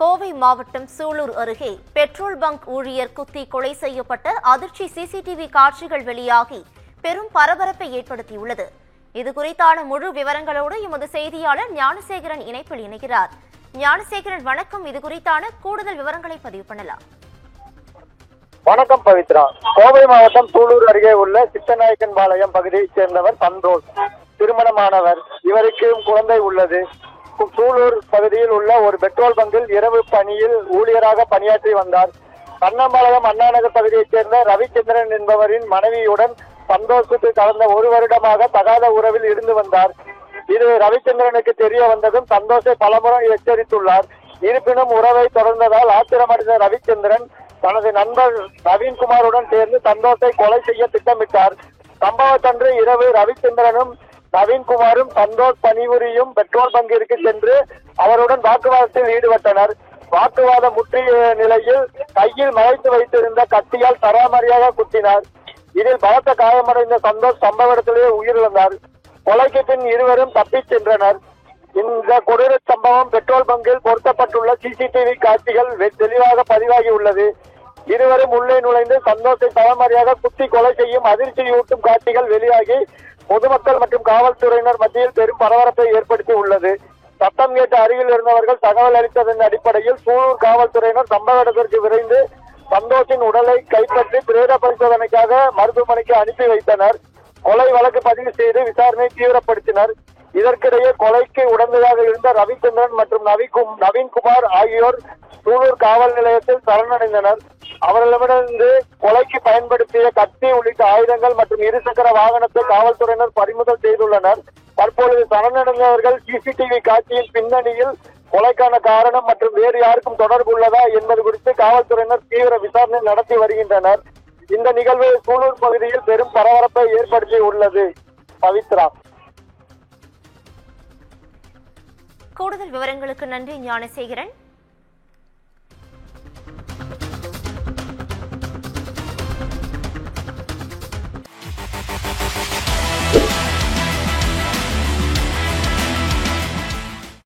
கோவை மாவட்டம் சூலூர் அருகே petrol bunk ஊழியர் குத்தி கொலை செய்யப்பட்ட அதிர்ச்சி சிசிடிவி காட்சிகள் வெளியாகி பெரும் பரபரப்பை ஏற்படுத்தியுள்ளது. இதுகுறித்தான முழு விவரங்களோடு எமது செய்தியாளர் ஞானசேகரன் இணைப்பில் இணைகிறார். ஞானசேகரன், வணக்கம். இதுகுறித்தான கூடுதல் விவரங்களை பதிவு பண்ணலாம். வணக்கம் பவித்ரா. கோவை மாவட்டம் சூலூர் அருகே உள்ள சித்தநாயக்கன் பாளையம் பகுதியைச் சேர்ந்தவர் சந்தோஷ். திருமணமானவர். இவருக்கு குழந்தை உள்ளது. சூலூர் பகுதியில் உள்ள ஒரு பெட்ரோல் பங்கில் இரவு பணியில் ஊழியராக பணியாற்றி வந்தார். கண்ணம்பாளையம் அண்ணாநகர் பகுதியைச் சேர்ந்த ரவிச்சந்திரன் என்பவரின் மனைவியுடன் சந்தோஷுக்கு கடந்த ஒரு வருடமாக தகாத உறவில் இருந்து வந்தார். இது ரவிச்சந்திரனுக்கு தெரிய வந்ததும் சந்தோஷை பலமுறை எச்சரித்துள்ளார். இருப்பினும் உறவை தொடர்ந்ததால் ஆத்திரமடைந்த ரவிச்சந்திரன் தனது நண்பர் நவீன்குமாருடன் சேர்ந்து சந்தோஷை கொலை செய்ய திட்டமிட்டார். சம்பவத்தன்று இரவு ரவிச்சந்திரனும் நவீன்குமாரும் சந்தோஷ் பணிபுரியும் பெட்ரோல் பங்கிற்கு சென்று அவருடன் வாக்குவாதத்தில் ஈடுபட்டனர். வாக்குவாதம் முற்றிய நிலையில் கையில் மறைத்து வைத்திருந்த கத்தியால் சராமரியாக குத்தினார். இதில் பலத்த காயமடைந்த சந்தோஷ் சம்பவ இடத்திலேயே உயிரிழந்தார். கொலைக்கு பின் இருவரும் தப்பிச் சென்றனர். இந்த கொடூர சம்பவம் பெட்ரோல் பங்கில் பொருத்தப்பட்டுள்ள சிசிடிவி காட்சிகள் தெளிவாக பதிவாகி உள்ளது. இருவரும் உள்ளே நுழைந்து சந்தோஷை சராமரியாக குத்தி கொலை செய்யும் அதிர்ச்சியூட்டும் காட்சிகள் வெளியாகி பொதுமக்கள் மற்றும் காவல்துறையினர் மத்தியில் பெரும் பரபரப்பை ஏற்படுத்தி உள்ளது. சத்தம் கேட்டு அருகில் இருந்தவர்கள் தகவல் அளித்ததன் அடிப்படையில் சூலூர் காவல்துறையினர் சம்பவ இடத்திற்கு விரைந்து சந்தோஷின் உடலை கைப்பற்றி பிரேத பரிசோதனைக்காக மருத்துவமனைக்கு அனுப்பி வைத்தனர். கொலை வழக்கு பதிவு செய்து விசாரணை தீவிரப்படுத்தினர். இதற்கிடையே கொலைக்கு உடந்தையாக இருந்த ரவிச்சந்திரன் மற்றும் நவீன்குமார் ஆகியோர் சூலூர் காவல் நிலையத்தில் சரணடைந்தனர். அவர்களிடமிருந்து கொலைக்கு பயன்படுத்திய கத்தி உள்ளிட்ட ஆயுதங்கள் மற்றும் இருசக்கர வாகனத்தை காவல்துறையினர் பறிமுதல் செய்துள்ளனர். தற்பொழுது சரணடைந்தவர்கள் சிசிடிவி காட்சியின் பின்னணியில் கொலைக்கான காரணம் மற்றும் வேறு யாருக்கும் தொடர்பு உள்ளதா என்பது குறித்து காவல்துறையினர் தீவிர விசாரணை நடத்தி வருகின்றனர். இந்த நிகழ்வு சூலூர் பகுதியில் பெரும் பரபரப்பை ஏற்படுத்தி உள்ளது. பவித்ரா. கூடுதல் விவரங்களுக்கு நன்றி ஞானசேகரன்.